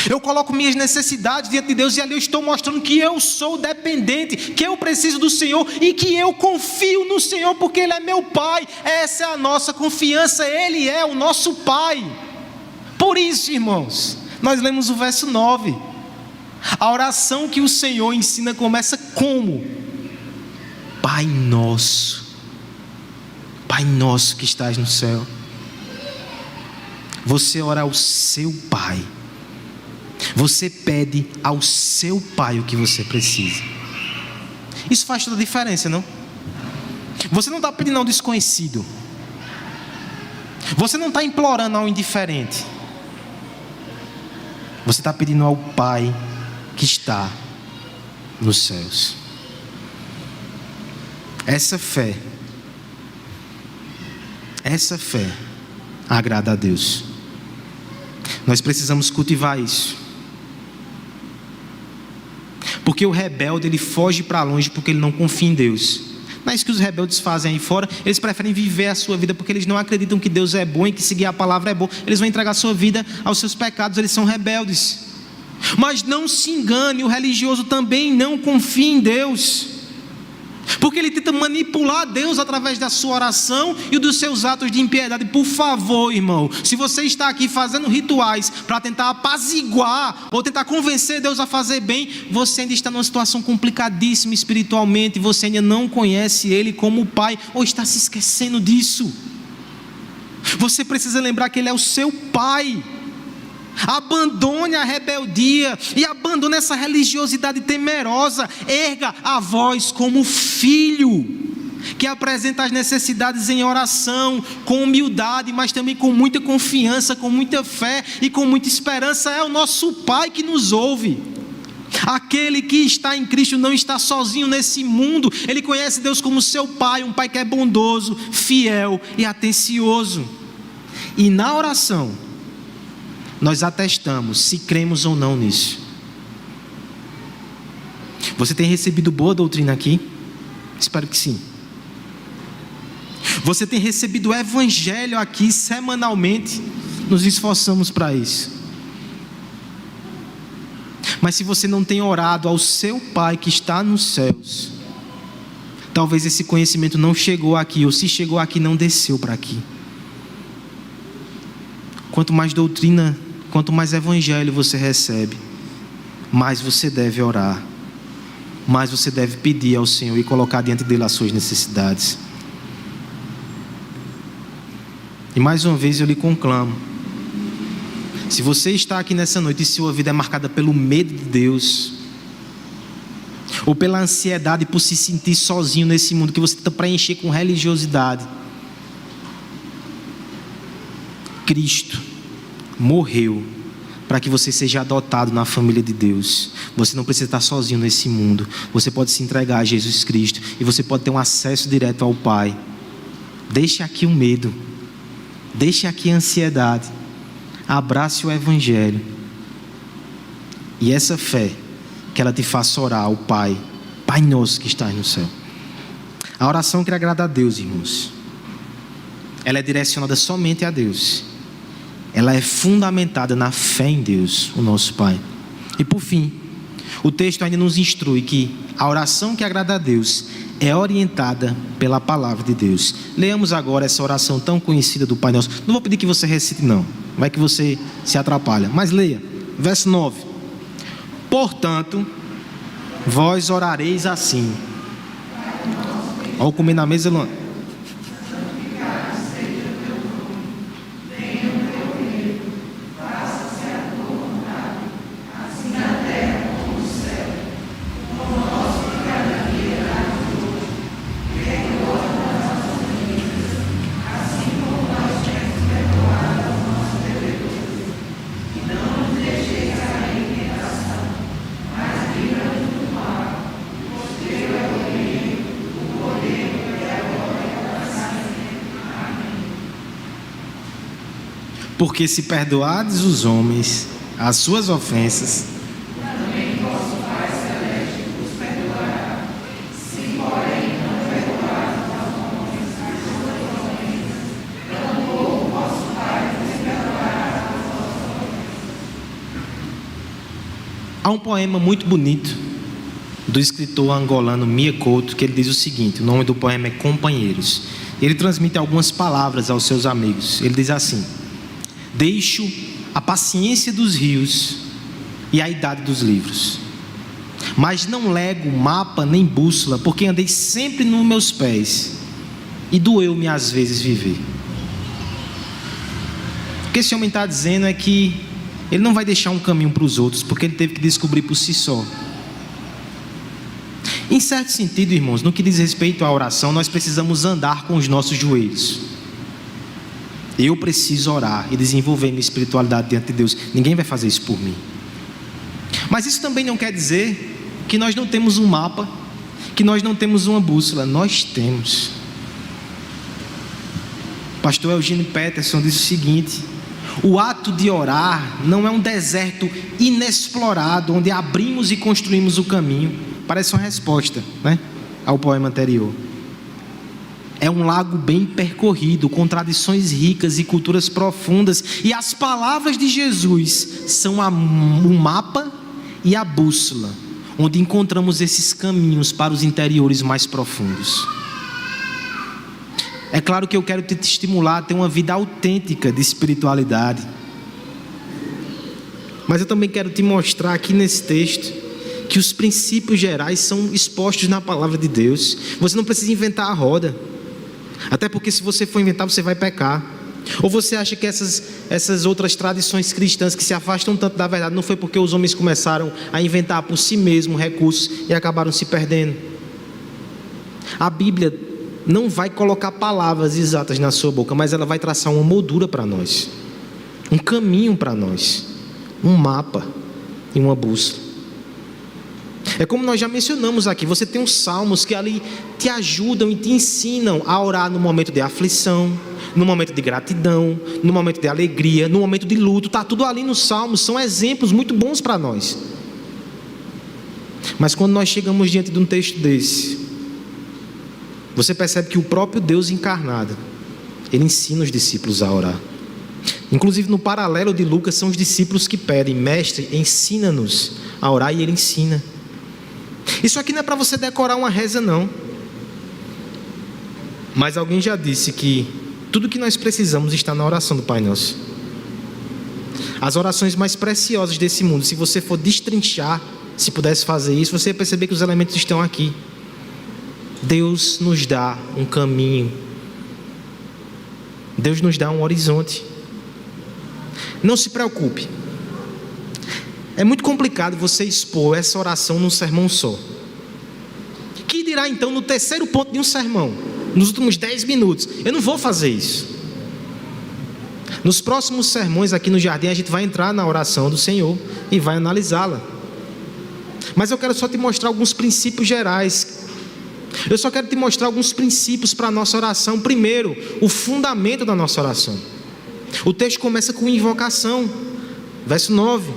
[SPEAKER 1] Eu coloco minhas necessidades diante de Deus, e ali eu estou mostrando que eu sou dependente, que eu preciso do Senhor e que eu confio no Senhor porque Ele é meu Pai. Essa é a nossa confiança, Ele é o nosso Pai. Por isso, irmãos, nós lemos o verso 9. A oração que o Senhor ensina começa como? Pai nosso que estás no céu. Você ora ao seu Pai. Você pede ao seu Pai o que você precisa. Isso faz toda a diferença, não? Você não está pedindo ao desconhecido. Você não está implorando ao indiferente. Você está pedindo ao Pai que está nos céus. Essa fé agrada a Deus. Nós precisamos cultivar isso. Porque o rebelde, ele foge para longe porque ele não confia em Deus. Não é isso que os rebeldes fazem aí fora. Eles preferem viver a sua vida porque eles não acreditam que Deus é bom e que seguir a palavra é bom. Eles vão entregar a sua vida aos seus pecados. Eles são rebeldes. Mas não se engane, o religioso também não confia em Deus, porque ele tenta manipular Deus através da sua oração e dos seus atos de impiedade. Por favor, irmão, se você está aqui fazendo rituais para tentar apaziguar ou tentar convencer Deus a fazer bem, você ainda está numa situação complicadíssima espiritualmente. Você ainda não conhece Ele como Pai, ou está se esquecendo disso. Você precisa lembrar que Ele é o seu Pai. Abandone a rebeldia e abandone essa religiosidade temerosa. Erga a voz como filho, que apresenta as necessidades em oração, com humildade, mas também com muita confiança, com muita fé e com muita esperança. É o nosso Pai que nos ouve. Aquele que está em Cristo não está sozinho nesse mundo. Ele conhece Deus como seu Pai, um Pai que é bondoso, fiel e atencioso. E na oração, nós atestamos se cremos ou não nisso. Você tem recebido boa doutrina aqui? Espero que sim. Você tem recebido o Evangelho aqui semanalmente? Nos esforçamos para isso. Mas se você não tem orado ao seu Pai que está nos céus, talvez esse conhecimento não chegou aqui, ou se chegou aqui, não desceu para aqui. Quanto mais doutrina, quanto mais Evangelho você recebe, mais você deve orar, mais você deve pedir ao Senhor e colocar diante dele as suas necessidades. E mais uma vez eu lhe conclamo: se você está aqui nessa noite e sua vida é marcada pelo medo de Deus, ou pela ansiedade por se sentir sozinho nesse mundo que você tenta preencher com religiosidade, Cristo morreu para que você seja adotado na família de Deus. Você não precisa estar sozinho nesse mundo. Você pode se entregar a Jesus Cristo e você pode ter um acesso direto ao Pai. Deixe aqui o medo, deixe aqui a ansiedade. Abrace o Evangelho. E essa fé, que ela te faça orar ao Pai, Pai nosso que estás no céu. A oração que agrada a Deus, irmãos, ela é direcionada somente a Deus. Ela é fundamentada na fé em Deus, o nosso Pai. E por fim, o texto ainda nos instrui que a oração que agrada a Deus é orientada pela palavra de Deus. Leamos agora essa oração tão conhecida do Pai Nosso. Não vou pedir que você recite não, vai que você se atrapalha, mas leia, verso 9. Portanto, vós orareis assim. Ao comer na mesa, Luan. Porque se perdoardes os homens as suas ofensas, também vosso Pai Celeste vos perdoará. Se porém não perdoardes aos homens as suas ofensas, tampouco vosso Pai vos perdoará as vossas ofensas. Há um poema muito bonito do escritor angolano Mia Couto, que ele diz o seguinte: o nome do poema é Companheiros. Ele transmite algumas palavras aos seus amigos. Ele diz assim: deixo a paciência dos rios e a idade dos livros, mas não lego mapa nem bússola, porque andei sempre nos meus pés e doeu-me às vezes viver. O que esse homem está dizendo é que ele não vai deixar um caminho para os outros, porque ele teve que descobrir por si só. Em certo sentido, irmãos, no que diz respeito à oração, nós precisamos andar com os nossos joelhos. Eu preciso orar e desenvolver minha espiritualidade diante de Deus. Ninguém vai fazer isso por mim. Mas isso também não quer dizer que nós não temos um mapa, que nós não temos uma bússola. Nós temos. Pastor Eugênio Peterson diz o seguinte: o ato de orar não é um deserto inexplorado, onde abrimos e construímos o caminho. Parece uma resposta, né, ao poema anterior. É um lago bem percorrido, com tradições ricas e culturas profundas. E as palavras de Jesus são o mapa e a bússola, onde encontramos esses caminhos para os interiores mais profundos. É claro que eu quero te estimular a ter uma vida autêntica de espiritualidade. Mas eu também quero te mostrar aqui nesse texto que os princípios gerais são expostos na palavra de Deus. Você não precisa inventar a roda. Até porque se você for inventar, você vai pecar. Ou você acha que essas outras tradições cristãs que se afastam tanto da verdade, não foi porque os homens começaram a inventar por si mesmos recursos e acabaram se perdendo? A Bíblia não vai colocar palavras exatas na sua boca, mas ela vai traçar uma moldura para nós, um caminho para nós, um mapa e uma bússola. É como nós já mencionamos aqui, você tem os salmos que ali te ajudam e te ensinam a orar no momento de aflição, no momento de gratidão, no momento de alegria, no momento de luto. Está tudo ali nos salmos, são exemplos muito bons para nós. Mas quando nós chegamos diante de um texto desse, você percebe que o próprio Deus encarnado, Ele ensina os discípulos a orar. Inclusive no paralelo de Lucas, são os discípulos que pedem: mestre, ensina-nos a orar, e Ele ensina. Isso aqui não é para você decorar uma reza, não. Mas alguém já disse que tudo que nós precisamos está na oração do Pai Nosso. As orações mais preciosas desse mundo, se você for destrinchar, se pudesse fazer isso, você ia perceber que os elementos estão aqui. Deus nos dá um caminho. Deus nos dá um horizonte. Não se preocupe. É muito complicado você expor essa oração num sermão só. Que dirá então no terceiro ponto de um sermão, nos últimos 10 minutos? Eu não vou fazer isso. Nos próximos sermões aqui no Jardim, a gente vai entrar na oração do Senhor e vai analisá-la. Mas eu quero só te mostrar alguns princípios gerais. Eu só quero te mostrar alguns princípios para a nossa oração. Primeiro, o fundamento da nossa oração. O texto começa com invocação. Verso 9: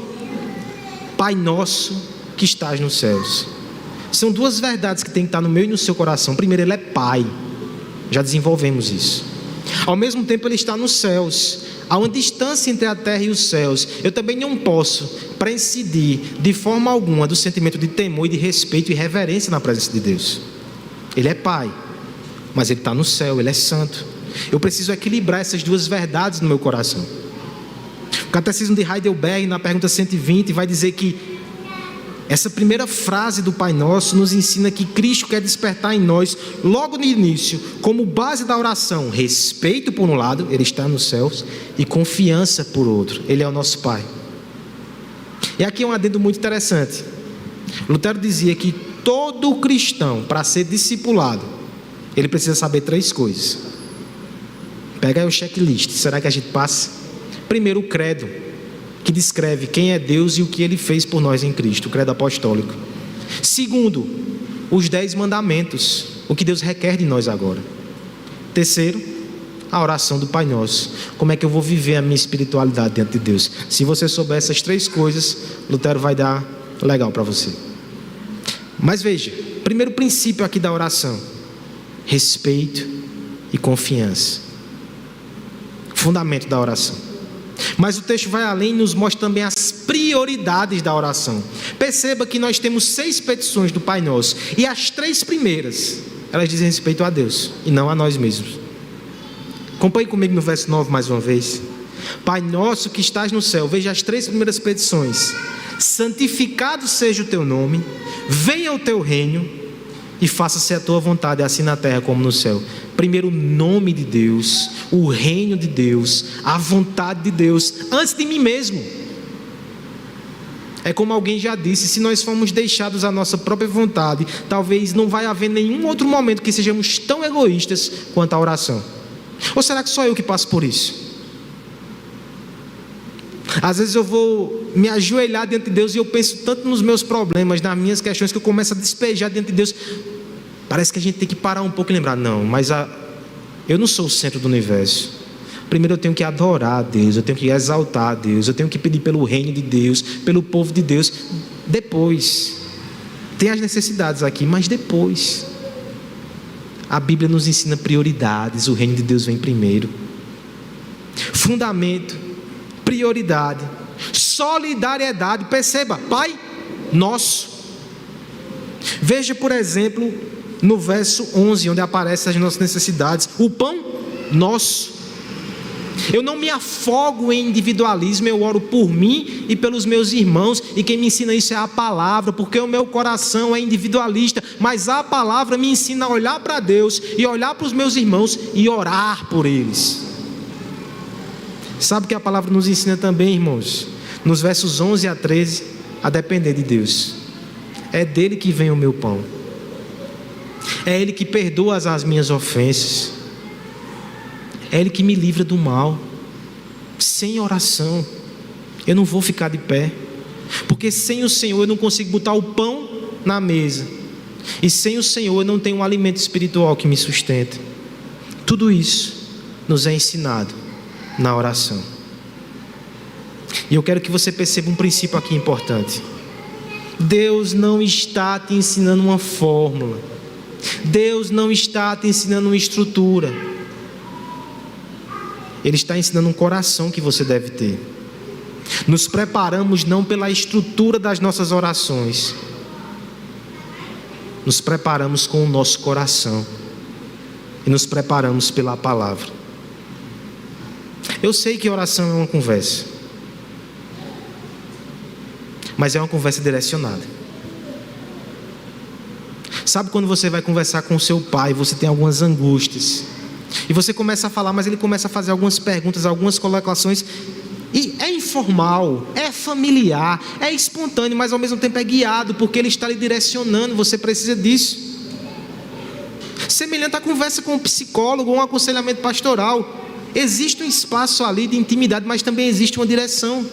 [SPEAKER 1] Pai nosso que estás nos céus. São duas verdades que tem que estar no meu e no seu coração. Primeiro, Ele é Pai. Já desenvolvemos isso. Ao mesmo tempo, Ele está nos céus. Há uma distância entre a terra e os céus. Eu também não posso prescindir de forma alguma do sentimento de temor e de respeito e reverência na presença de Deus. Ele é Pai, mas Ele está no céu, Ele é santo. Eu preciso equilibrar essas duas verdades no meu coração. O Catecismo de Heidelberg, na pergunta 120, vai dizer que essa primeira frase do Pai Nosso nos ensina que Cristo quer despertar em nós, logo no início, como base da oração, respeito por um lado, Ele está nos céus, e confiança por outro, Ele é o nosso Pai. E aqui é um adendo muito interessante. Lutero dizia que todo cristão, para ser discipulado, ele precisa saber 3 coisas. Pega aí o checklist, será que a gente passa? Primeiro, o credo, que descreve quem é Deus e o que Ele fez por nós em Cristo, o credo apostólico. Segundo, os 10 mandamentos, o que Deus requer de nós agora. Terceiro, a oração do Pai Nosso. Como é que eu vou viver a minha espiritualidade diante de Deus? Se você souber essas 3 coisas, Lutero vai dar legal para você. Mas veja, primeiro princípio aqui da oração: respeito e confiança. Fundamento da oração. Mas o texto vai além e nos mostra também as prioridades da oração. Perceba que nós temos 6 petições do Pai Nosso, e as 3 primeiras, elas dizem respeito a Deus e não a nós mesmos. Acompanhe comigo no verso 9 mais uma vez. Pai nosso que estás no céu. Veja as 3 primeiras petições: santificado seja o teu nome, venha o teu reino e faça-se a tua vontade, assim na terra como no céu. Primeiro, o nome de Deus, o reino de Deus, a vontade de Deus, antes de mim mesmo. É como alguém já disse: se nós formos deixados à nossa própria vontade, talvez não vai haver nenhum outro momento que sejamos tão egoístas quanto a oração. Ou será que só eu que passo por isso? Às vezes eu vou me ajoelhar diante de Deus e eu penso tanto nos meus problemas, nas minhas questões, que eu começo a despejar diante de Deus. Parece que a gente tem que parar um pouco e lembrar: não, mas eu não sou o centro do universo. Primeiro eu tenho que adorar a Deus, eu tenho que exaltar a Deus, eu tenho que pedir pelo reino de Deus, pelo povo de Deus. Depois, tem as necessidades aqui, mas depois. A Bíblia nos ensina prioridades, o reino de Deus vem primeiro. Fundamento, prioridade, solidariedade. Perceba, Pai Nosso. Veja, por exemplo, no verso 11, onde aparecem as nossas necessidades: o pão nosso. Eu não me afogo em individualismo, eu oro por mim e pelos meus irmãos, e quem me ensina isso é a palavra, porque o meu coração é individualista, mas a palavra me ensina a olhar para Deus e olhar para os meus irmãos e orar por eles. Sabe o que a palavra nos ensina também, irmãos? Nos versos 11 a 13, a depender de Deus. É dele que vem o meu pão, é Ele que perdoa as minhas ofensas, é Ele que me livra do mal. Sem oração eu não vou ficar de pé, porque sem o Senhor eu não consigo botar o pão na mesa. E sem o Senhor eu não tenho um alimento espiritual que me sustenta. Tudo isso nos é ensinado na oração. E eu quero que você perceba um princípio aqui importante. Deus não está te ensinando uma fórmula. Deus não está te ensinando uma estrutura. Ele está ensinando um coração que você deve ter. Nos preparamos não pela estrutura das nossas orações. Nos preparamos com o nosso coração. E nos preparamos pela palavra. Eu sei que oração é uma conversa. Mas é uma conversa direcionada. Sabe quando você vai conversar com o seu pai, você tem algumas angústias, e você começa a falar, mas ele começa a fazer algumas perguntas, algumas colocações, e é informal, é familiar, é espontâneo, mas ao mesmo tempo é guiado, porque ele está lhe direcionando, você precisa disso. Semelhante à conversa com um psicólogo ou um aconselhamento pastoral. Existe um espaço ali de intimidade, mas também existe uma direção.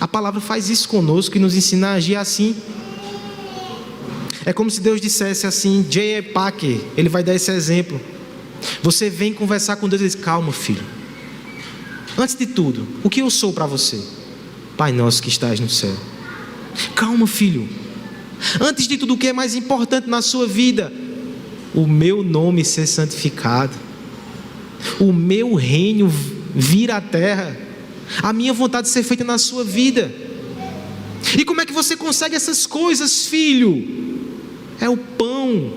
[SPEAKER 1] A palavra faz isso conosco e nos ensina a agir assim. É como se Deus dissesse assim, J.I. Packer, ele vai dar esse exemplo. Você vem conversar com Deus e diz: calma, filho. Antes de tudo, o que eu sou para você? Pai nosso que estás no céu. Calma, filho. Antes de tudo, o que é mais importante na sua vida? O meu nome ser santificado. O meu reino vir à terra. A minha vontade ser feita na sua vida. E como é que você consegue essas coisas, filho? É o pão,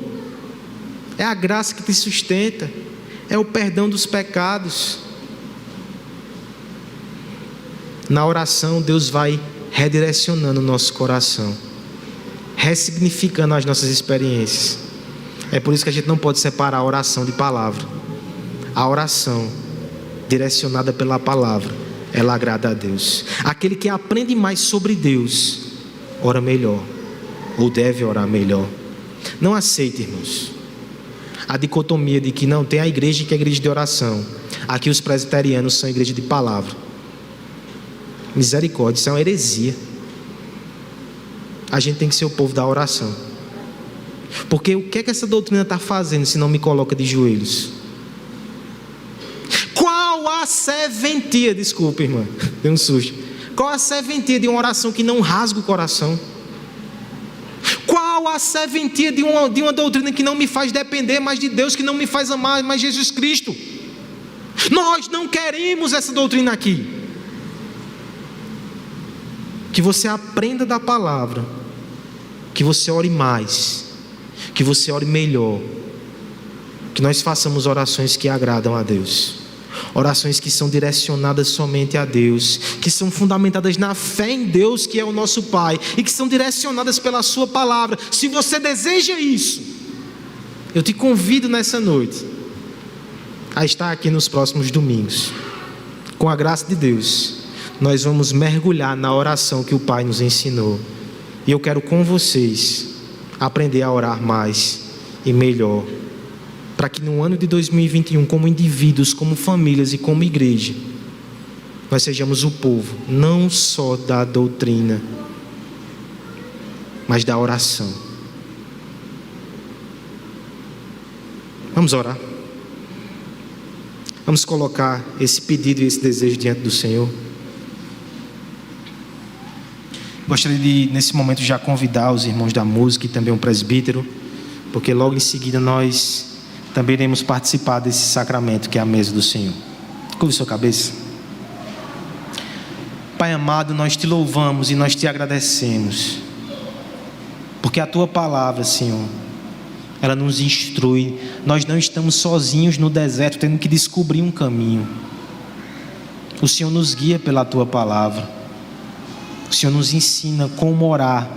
[SPEAKER 1] é a graça que te sustenta, é o perdão dos pecados. Na oração, Deus vai redirecionando o nosso coração, ressignificando as nossas experiências. É por isso que a gente não pode separar a oração de palavra. A oração direcionada pela palavra, ela agrada a Deus. Aquele que aprende mais sobre Deus, ora melhor, ou deve orar melhor. Não aceite, irmãos, a dicotomia de que não tem a igreja que é a igreja de oração. Aqui os presbiterianos são a igreja de palavra. Misericórdia, isso é uma heresia. A gente tem que ser o povo da oração. Porque o que é que essa doutrina está fazendo se não me coloca de joelhos? Qual a serventia, desculpa, irmã, deu um susto. Qual a serventia de uma oração que não rasga o coração? Qual a serventia de uma doutrina que não me faz depender mais de Deus, que não me faz amar mais Jesus Cristo? Nós não queremos essa doutrina aqui. Que você aprenda da palavra, que você ore mais, que você ore melhor, que nós façamos orações que agradam a Deus. Orações que são direcionadas somente a Deus, que são fundamentadas na fé em Deus, que é o nosso Pai, e que são direcionadas pela sua palavra. Se você deseja isso, eu te convido nessa noite a estar aqui nos próximos domingos. Com a graça de Deus, nós vamos mergulhar na oração que o Pai nos ensinou. E eu quero com vocês aprender a orar mais e melhor, para que no ano de 2021, como indivíduos, como famílias e como igreja, nós sejamos o povo, não só da doutrina, mas da oração. Vamos orar. Vamos colocar esse pedido e esse desejo diante do Senhor. Gostaria de, nesse momento, já convidar os irmãos da música e também o presbítero, porque logo em seguida nós também iremos participar desse sacramento que é a mesa do Senhor. Curve sua cabeça. Pai amado, nós te louvamos e nós te agradecemos, porque a tua palavra, Senhor, ela nos instrui. Nós não estamos sozinhos no deserto tendo que descobrir um caminho. O Senhor nos guia pela tua palavra. O Senhor nos ensina como orar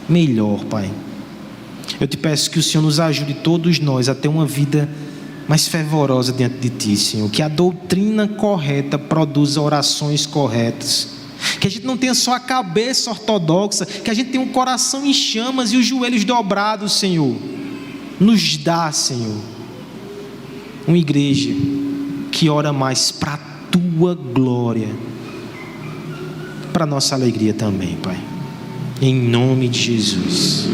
[SPEAKER 1] melhor, Pai. Eu te peço que o Senhor nos ajude, todos nós, a ter uma vida mais fervorosa diante de Ti, Senhor. Que a doutrina correta produza orações corretas. Que a gente não tenha só a cabeça ortodoxa, que a gente tenha um coração em chamas e os joelhos dobrados, Senhor. Nos dá, Senhor, uma igreja que ora mais para a Tua glória, para a nossa alegria também, Pai. Em nome de Jesus.